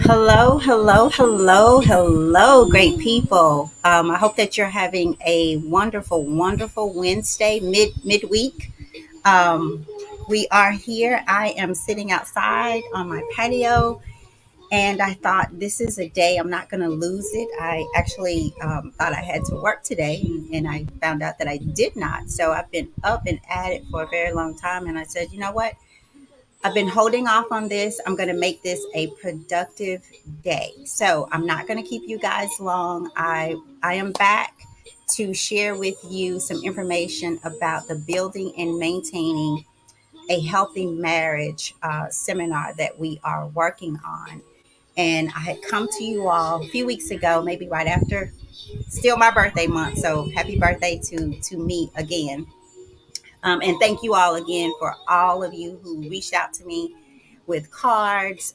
Hello, hello, hello, hello, great people. I hope that you're having a wonderful, wonderful Wednesday midweek. Um, we are here. I am sitting outside on my patio, and I thought this is a day I'm not going to lose it. I actually thought I had to work today, and I found out that I did not. So I've been up and at it for a very long time, and I said, you know what? I've been holding off on this. I'm going to make this a productive day. So I'm not going to keep you guys long. I am back to share with you some information about the building and maintaining a healthy marriage seminar that we are working on. And I had come to you all a few weeks ago, maybe right after, still my birthday month. So happy birthday to me again. And thank you all again for all of you who reached out to me with cards,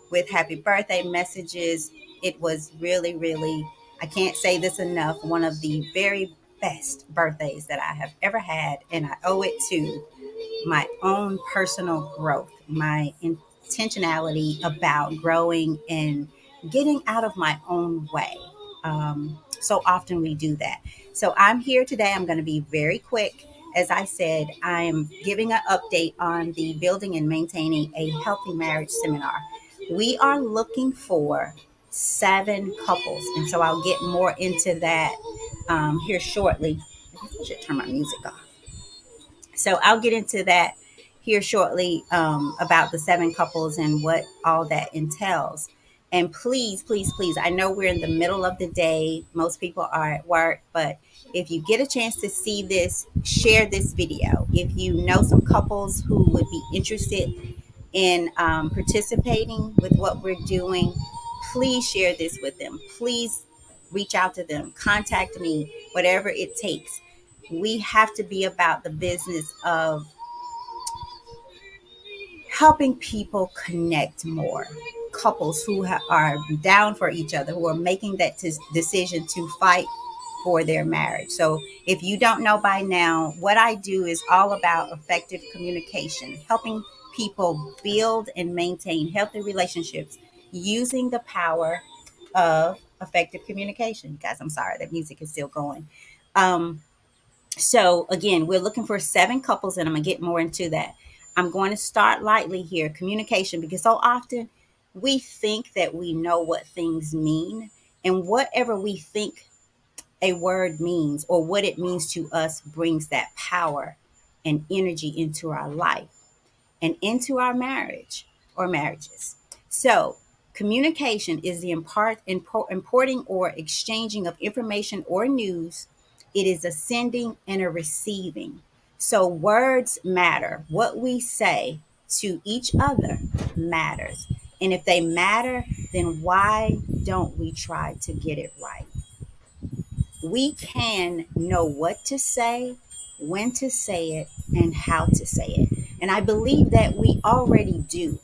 with happy birthday messages. It was really, really, I can't say this enough, one of the very best birthdays that I have ever had. And I owe it to my own personal growth, my intentionality about growing and getting out of my own way. So often we do that. So I'm here today. I'm going to be very quick. As I said, I'm giving an update on the building and maintaining a healthy marriage seminar. We are looking for 7 couples, and so I'll get more into that here shortly. I should turn my music off. So I'll get into that here shortly about the 7 couples and what all that entails. And please, please, please, I know we're in the middle of the day. Most people are at work, but if you get a chance to see this, share this video. If you know some couples who would be interested in participating with what we're doing, please share this with them. Please reach out to them, contact me, whatever it takes. We have to be about the business of helping people connect more. Couples who are down for each other, who are making that decision to fight for their marriage. So, if you don't know by now, what I do is all about effective communication, helping people build and maintain healthy relationships using the power of effective communication. Guys, I'm sorry, that music is still going. Um, so again, we're looking for 7 couples, and I'm gonna get more into that. I'm going to start lightly here, communication, because so often we think that we know what things mean, and whatever we think a word means or what it means to us brings that power and energy into our life and into our marriage or marriages. So communication is the importing or exchanging of information or news. It is a sending and a receiving. So words matter. What we say to each other matters. And if they matter, then why don't we try to get it right? We can know what to say, when to say it, and how to say it. And I believe that we already do.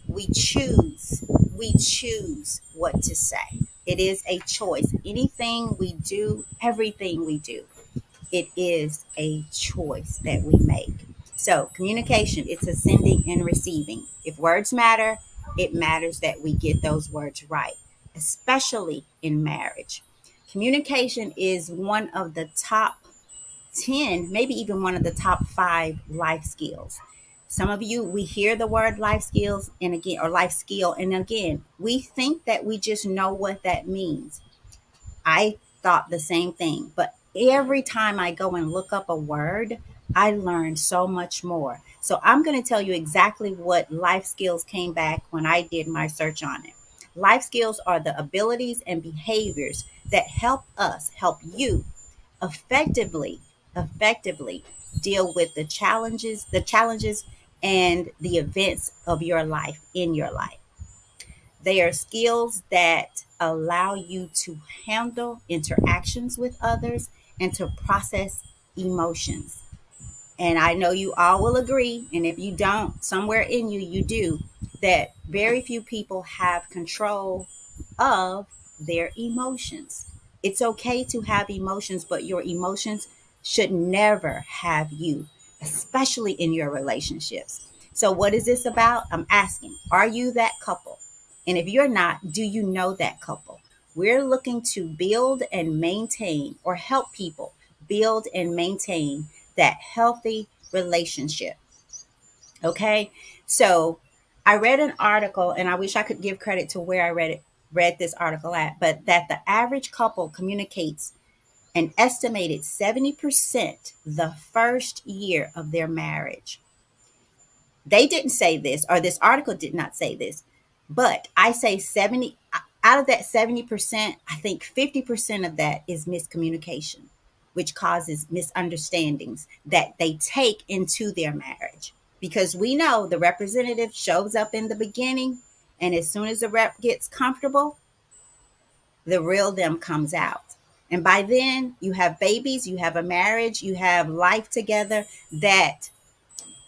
We choose. We choose what to say. It is a choice. Anything we do, everything we do, it is a choice that we make. So, communication, it's a sending and receiving. If words matter, it matters that we get those words right, especially in marriage. Communication is one of the top 10, maybe even one of the top 5 life skills. Some of you, we hear the word life skills and again, or life skill, and again, we think that we just know what that means. I thought the same thing, but every time I go and look up a word, I learn so much more. So I'm going to tell you exactly what life skills came back when I did my search on it. Life skills are the abilities and behaviors that help you effectively, effectively deal with the challenges and the events of your life in your life. They are skills that allow you to handle interactions with others and to process emotions. And I know you all will agree, and if you don't, somewhere in you, you do, that very few people have control of their emotions. It's okay to have emotions, but your emotions should never have you, especially in your relationships. So, what is this about? I'm asking, are you that couple? And if you're not, do you know that couple? We're looking to build and maintain or help people build and maintain that healthy relationship. Okay. So, I read an article, and I wish I could give credit to where I read this article at, but that the average couple communicates an estimated 70% the first year of their marriage. They didn't say this, or this article did not say this, but I say 70 out of that 70%, I think 50% of that is miscommunication, which causes misunderstandings that they take into their marriage. Because we know the representative shows up in the beginning, and as soon as the rep gets comfortable, the real them comes out. And by then, you have babies, you have a marriage, you have life together that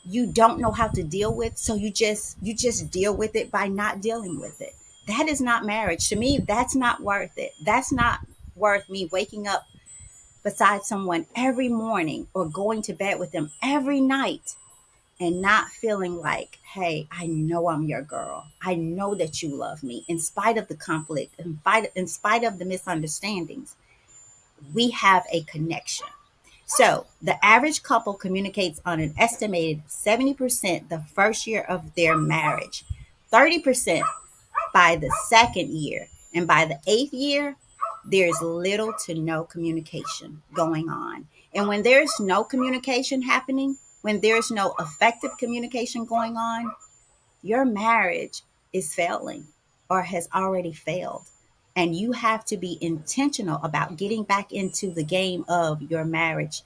you don't know how to deal with, so you just deal with it by not dealing with it. That is not marriage to me. That's not worth it. That's not worth me waking up beside someone every morning or going to bed with them every night and not feeling like, hey, I know I'm your girl. I know that you love me in spite of the conflict, in spite of the misunderstandings. We have a connection. So the average couple communicates on an estimated 70% the first year of their marriage, 30% by the second year, and by the eighth year, there's little to no communication going on. And when there's no communication happening, when there's no effective communication going on, your marriage is failing or has already failed. And you have to be intentional about getting back into the game of your marriage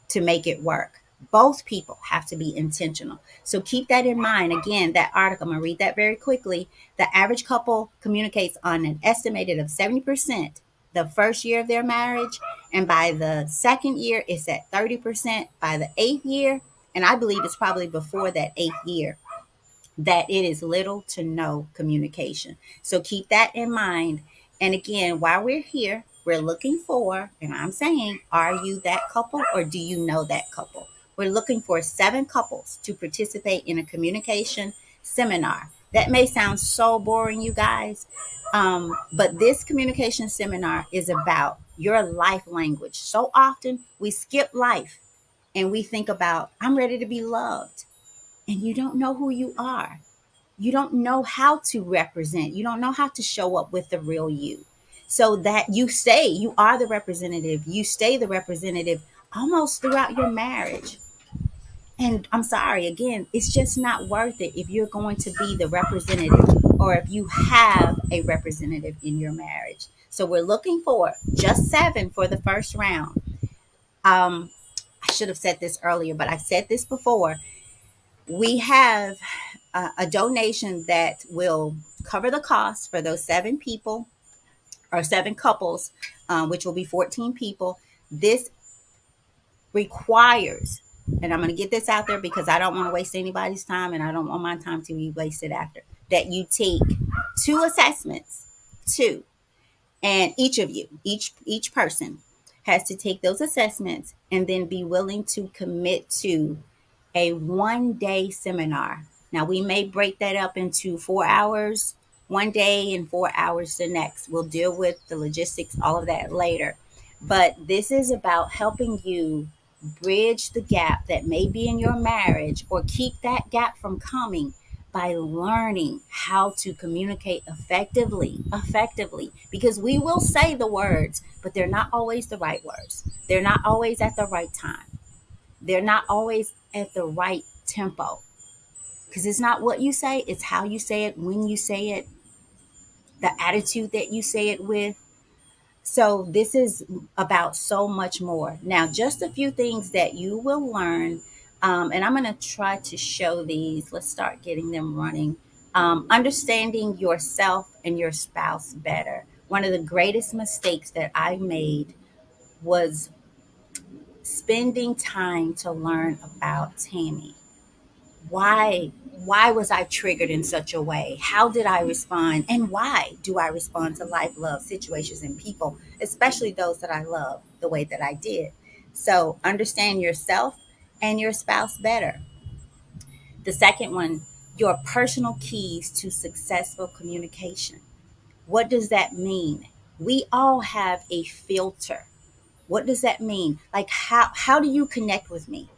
to make it work. Both people have to be intentional. So keep that in mind. Again, that article, I'm going to read that very quickly. The average couple communicates on an estimated of 70% the first year of their marriage. And by the second year, it's at 30%. By the eighth year, and I believe it's probably before that eighth year, that it is little to no communication. So keep that in mind. And again, while we're here, we're looking for, and I'm saying, are you that couple or do you know that couple? We're looking for 7 couples to participate in a communication seminar. That may sound so boring, you guys, but this communication seminar is about your life language. So often we skip life and we think about, I'm ready to be loved, and you don't know who you are. You don't know how to represent. You don't know how to show up with the real you. So that you say you are the representative, you stay the representative almost throughout your marriage. And I'm sorry, again, it's just not worth it if you're going to be the representative or if you have a representative in your marriage. So we're looking for just 7 for the first round. Um, I should have said this earlier, but I've said this before. We have a donation that will cover the cost for those 7 people or 7 couples, which will be 14 people. This requires, and I'm going to get this out there because I don't want to waste anybody's time and I don't want my time to be wasted after, that you take 2 assessments, 2, and each of you, each person has to take those assessments and then be willing to commit to a 1-day seminar. Now, we may break that up into 4 hours one day and 4 hours the next. We'll deal with the logistics, all of that later. But this is about helping you bridge the gap that may be in your marriage or keep that gap from coming by learning how to communicate effectively, because we will say the words, but they're not always the right words. They're not always at the right time. They're not always at the right tempo, because it's not what you say, it's how you say it, when you say it, the attitude that you say it with. So this is about so much more. Now, just a few things that you will learn, and I'm going to try to show these. Let's start getting them running. Understanding yourself and your spouse better. One of the greatest mistakes that I made was spending time to learn about Tammy. Why was I triggered in such a way? How did I respond? And why do I respond to life, love, situations, and people, especially those that I love, the way that I did? So understand yourself and your spouse better. The second one, your personal keys to successful communication. What does that mean? We all have a filter. What does that mean? Like, how do you connect with me?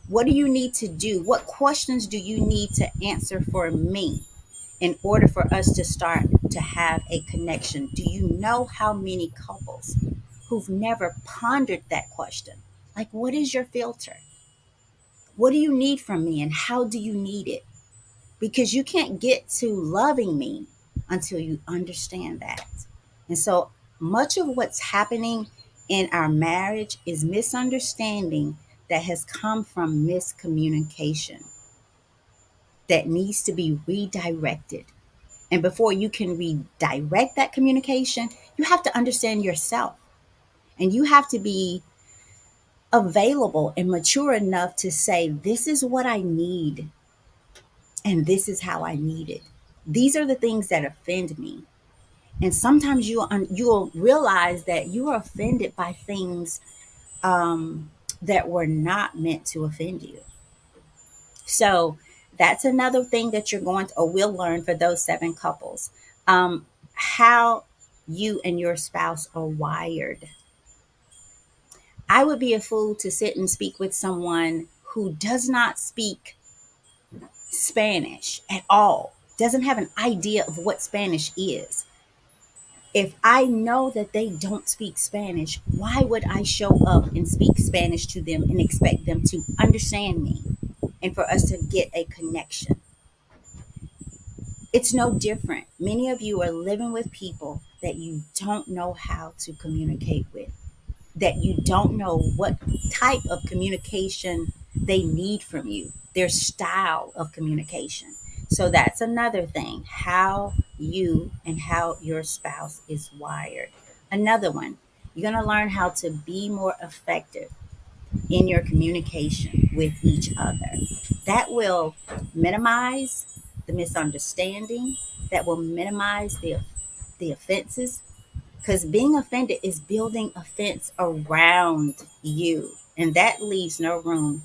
What do you need to do? What questions do you need to answer for me in order for us to start to have a connection? Do you know how many couples who've never pondered that question? Like, what is your filter? What do you need from me and how do you need it? Because you can't get to loving me until you understand that. And so much of what's happening in our marriage is misunderstanding that has come from miscommunication that needs to be redirected. And before you can redirect that communication, you have to understand yourself and you have to be available and mature enough to say, this is what I need and this is how I need it. These are the things that offend me. And sometimes you'll realize that you are offended by things that were not meant to offend you. So that's another thing that you're going to or will learn for those seven couples. How you and your spouse are wired. I would be a fool to sit and speak with someone who does not speak Spanish at all, doesn't have an idea of what Spanish is. If I know that they don't speak Spanish, why would I show up and speak Spanish to them and expect them to understand me and for us to get a connection? It's no different. Many of you are living with people that you don't know how to communicate with, that you don't know what type of communication they need from you, their style of communication. So that's another thing, how you and how your spouse is wired. Another one, you're going to learn how to be more effective in your communication with each other. That will minimize the misunderstanding, that will minimize the offenses, because being offended is building a fence around you, and that leaves no room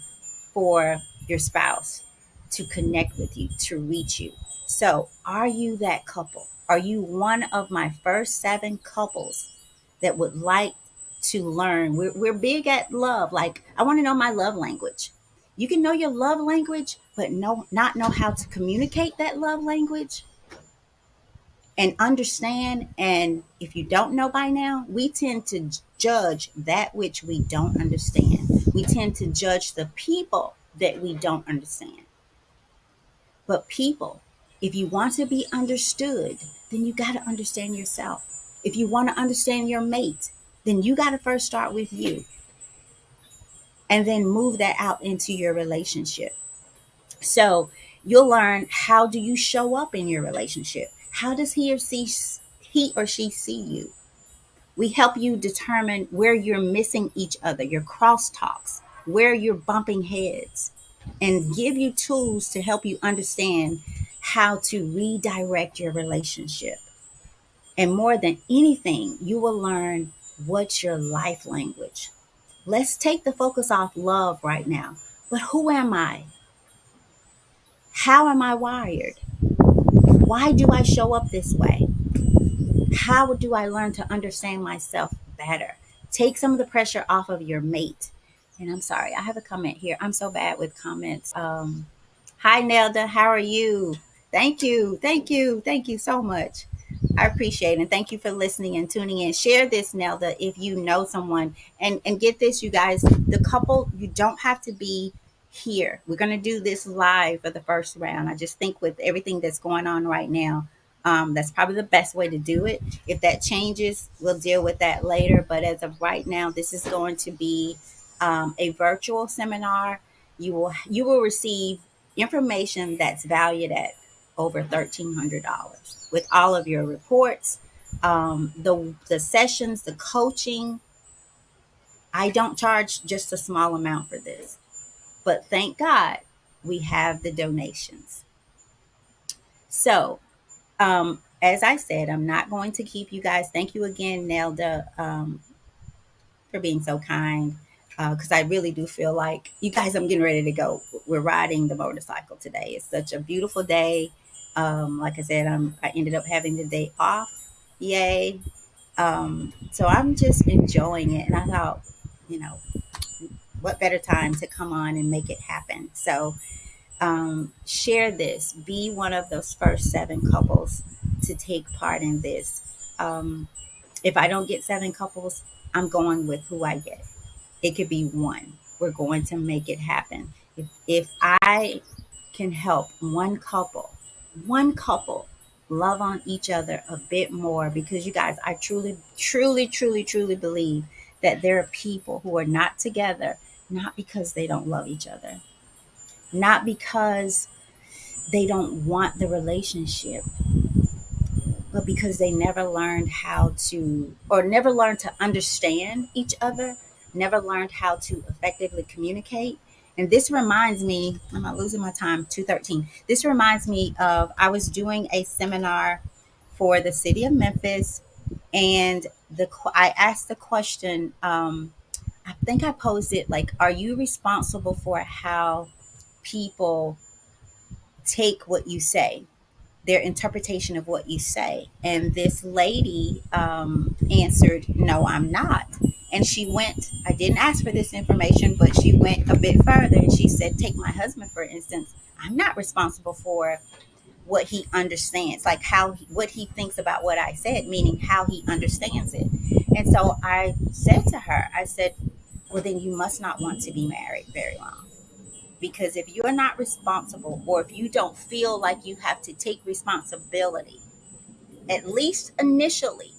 for your spouse to connect with you, to reach you. So, are you that couple? Are you one of my first seven couples that would like to learn? We're big at love. Like, I want to know my love language. You can know your love language, but not know how to communicate that love language and understand. And if you don't know by now, we tend to judge that which we don't understand. We tend to judge the people that we don't understand. But people, if you want to be understood, then you got to understand yourself. If you want to understand your mate, then you got to first start with you and then move that out into your relationship. So you'll learn, how do you show up in your relationship? How does he or she see you? We help you determine where you're missing each other, your crosstalks, where you're bumping heads, and give you tools to help you understand how to redirect your relationship. And more than anything, you will learn what's your life language. Let's take the focus off love right now. But who am I? How am I wired? Why do I show up this way? How do I learn to understand myself better? Take some of the pressure off of your mate. And I'm sorry, I have a comment here. I'm so bad with comments. Hi, Nelda. How are you? Thank you. Thank you. Thank you so much. I appreciate it. And thank you for listening and tuning in. Share this, Nelda, if you know someone. And get this, you guys, the couple, you don't have to be here. We're going to do this live for the first round. I just think with everything that's going on right now, that's probably the best way to do it. If that changes, we'll deal with that later. But as of right now, this is going to be a virtual seminar. You will receive information that's valued at over $1,300 with all of your reports, the sessions, the coaching. I don't charge just a small amount for this, but thank God we have the donations. So, as I said, I'm not going to keep you guys. Thank you again, Nelda, for being so kind, because I really do feel like you guys, I'm getting ready to go. We're riding the motorcycle today. It's such a beautiful day. Like I said, I ended up having the day off. Yay. So I'm just enjoying it. And I thought, you know, what better time to come on and make it happen? So share this. Be one of those first 7 couples to take part in this. If I don't get 7 couples, I'm going with who I get. It could be one. We're going to make it happen. If I can help one couple love on each other a bit more, because you guys, I truly, truly, truly, truly believe that there are people who are not together, not because they don't love each other, not because they don't want the relationship, but because they never learned how to, or never learned to understand each other, never learned how to effectively communicate. And this reminds me, am I losing my time? 2:13. This reminds me of, I was doing a seminar for the city of Memphis, and I asked the question. I think I posed it like, "Are you responsible for how people take what you say?" Their interpretation of what you say. And this lady answered, "No, I'm not." And she went, I didn't ask for this information, but she went a bit further and she said, take my husband, for instance. I'm not responsible for what he understands, like what he thinks about what I said, meaning how he understands it. And so I said to her, I said, well, then you must not want to be married very long, because if you're not responsible, or if you don't feel like you have to take responsibility, at least initially,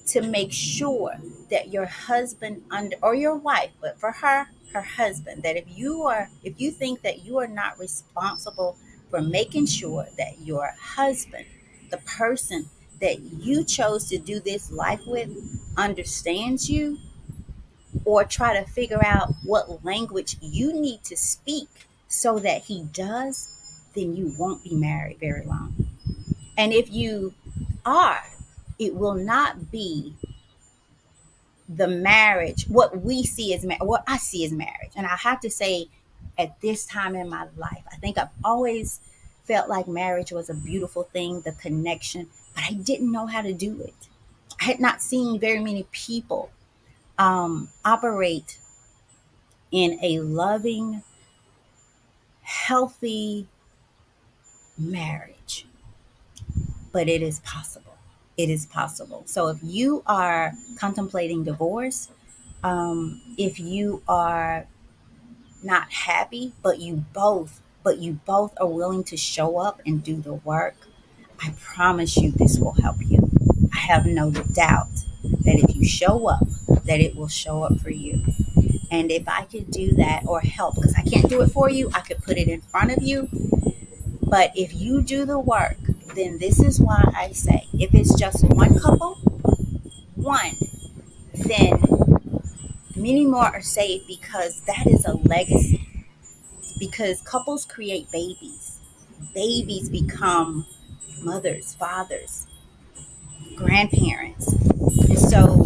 to make sure that your husband under, or your wife, but for her husband, that if you think that you are not responsible for making sure that your husband, the person that you chose to do this life with, understands you, or try to figure out what language you need to speak so that he does, then you won't be married very long. And if you are, it will not be the marriage, what we see as what I see as marriage. And I have to say, at this time in my life, I think I've always felt like marriage was a beautiful thing, the connection, but I didn't know how to do it. I had not seen very many people operate in a loving, healthy marriage, but it is possible. It is possible. So if you are contemplating divorce, if you are not happy, but you both are willing to show up and do the work, I promise you this will help you. I have no doubt that if you show up, that it will show up for you. And if I could do that or help, because I can't do it for you, I could put it in front of you. But if you do the work, then this is why I say, if it's just one couple, one, then many more are saved, because that is a legacy. Because couples create babies. Babies become mothers, fathers, grandparents. And so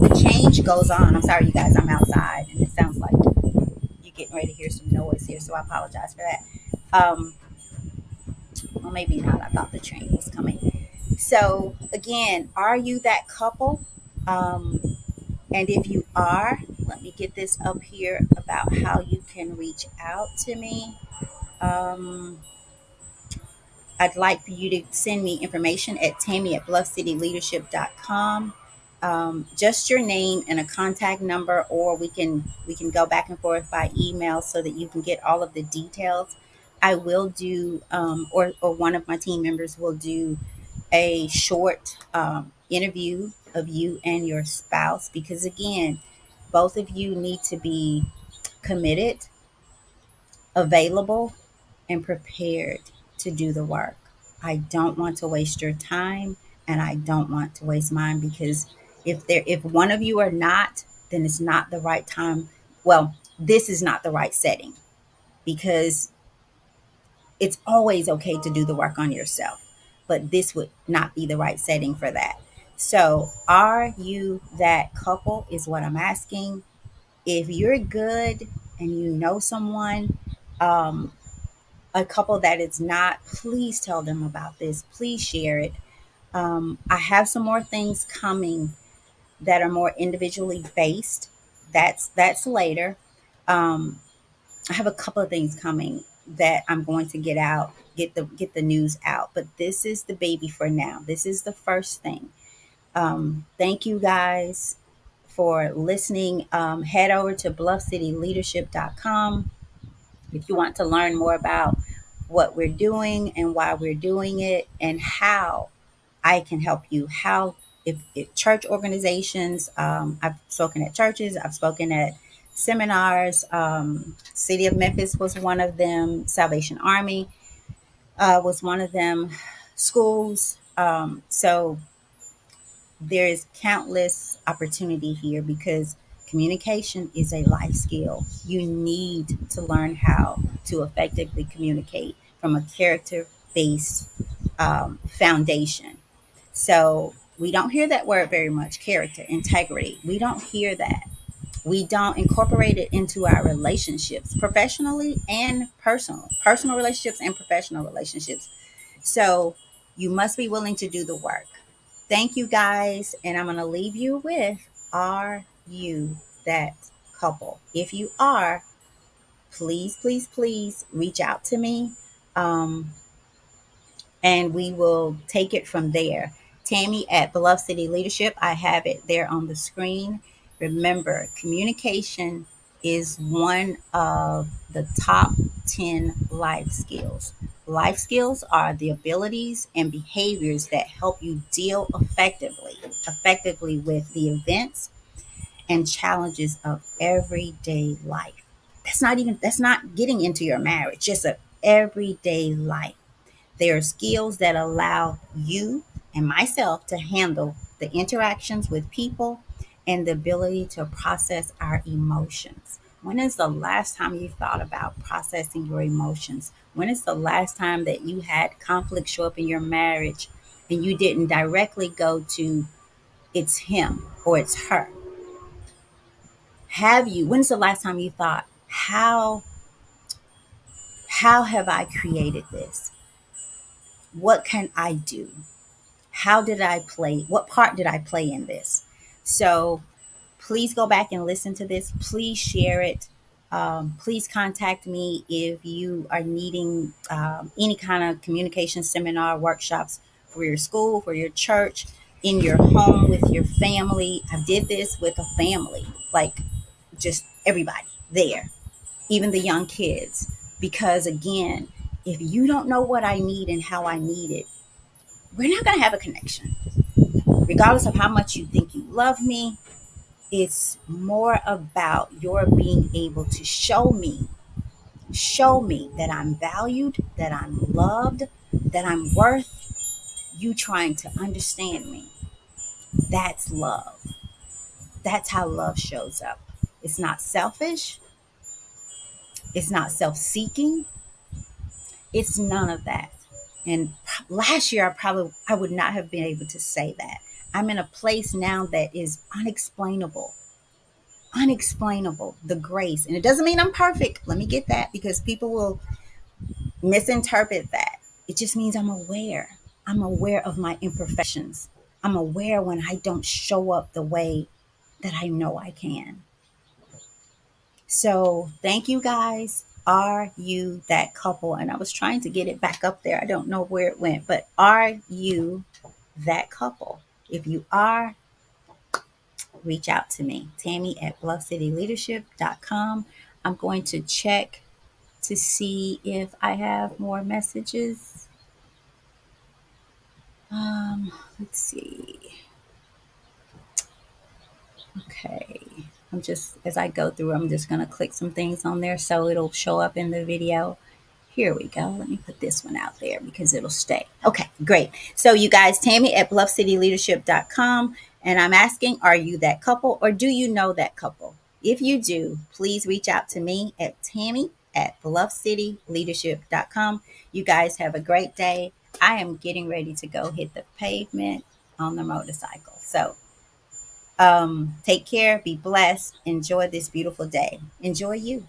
the change goes on. I'm sorry, you guys, I'm outside and it sounds like you're getting ready to hear some noise here, so I apologize for that. Well, maybe not. I thought the train was coming. So, again, are you that couple? Um, and if you are, let me get this up here about how you can reach out to me. Um, I'd like for you to send me information at Tammy at bluffcityleadership.com. Just your name and a contact number, or we can go back and forth by email so that you can get all of the details. I will do, or one of my team members will do a short interview of you and your spouse, because again, both of you need to be committed, available, and prepared to do the work. I don't want to waste your time, and I don't want to waste mine, because if one of you are not, then it's not the right time. Well, this is not the right setting, because it's always okay to do the work on yourself, but this would not be the right setting for that. So, are you that couple is what I'm asking. If you're good and you know someone, um, a couple that is not, please tell them about this. Please share it. I have some more things coming that are more individually based. That's later. Um, I have a couple of things coming that I'm going to get the news out. But this is the baby for now. This is the first thing. Thank you guys for listening. Head over to bluffcityleadership.com if you want to learn more about what we're doing and why we're doing it and how I can help you. How, if church organizations, I've spoken at churches, I've spoken at seminars. City of Memphis was one of them. Salvation Army was one of them. Schools. So there is countless opportunity here because communication is a life skill. You need to learn how to effectively communicate from a character based foundation. So we don't hear that word very much, character, integrity. We don't hear that. We don't incorporate it into our relationships, professionally and personal relationships and professional relationships. So you must be willing to do the work. Thank you guys. And I'm going to leave you with, are you that couple? If you are, please, please, please reach out to me. Um, and we will take it from there. Tammy at Bluff City Leadership, I have it there on the screen. Remember, communication is one of the top 10 life skills. Life skills are the abilities and behaviors that help you deal effectively with the events and challenges of everyday life. That's not getting into your marriage, just a everyday life. There are skills that allow you and myself to handle the interactions with people and the ability to process our emotions. When is the last time you thought about processing your emotions? When is the last time that you had conflict show up in your marriage and you didn't directly go to it's him or it's her? When's the last time you thought, how have I created this? What can I do? How did I play? What part did I play in this? So please go back and listen to this. Please share it. Please contact me if you are needing any kind of communication seminar, workshops for your school, for your church, in your home, with your family. I did this with a family, like just everybody there, even the young kids. Because again, if you don't know what I need and how I need it, we're not going to have a connection regardless of how much you think you love me. It's more about your being able to show me that I'm valued, that I'm loved, that I'm worth you trying to understand me. That's love. That's how love shows up. It's not selfish. It's not self-seeking. It's none of that. And last year, I would not have been able to say that. I'm in a place now that is unexplainable, the grace. And it doesn't mean I'm perfect. Let me get that, because people will misinterpret that. It just means I'm aware of my imperfections. I'm aware when I don't show up the way that I know I can. So thank you guys. Are you that couple? And I was trying to get it back up there. I don't know where it went, but are you that couple? If you are, reach out to me, Tammy at bluffcityleadership.com. I'm going to check to see if I have more messages. Let's see. Okay. As I go through, I'm just going to click some things on there so it'll show up in the video. Here we go. Let me put this one out there because it'll stay. Okay, great. So you guys, Tammy at bluffcityleadership.com. And I'm asking, are you that couple or do you know that couple? If you do, please reach out to me at Tammy at bluffcityleadership.com. You guys have a great day. I am getting ready to go hit the pavement on the motorcycle. So Take care, be blessed, enjoy this beautiful day. Enjoy you.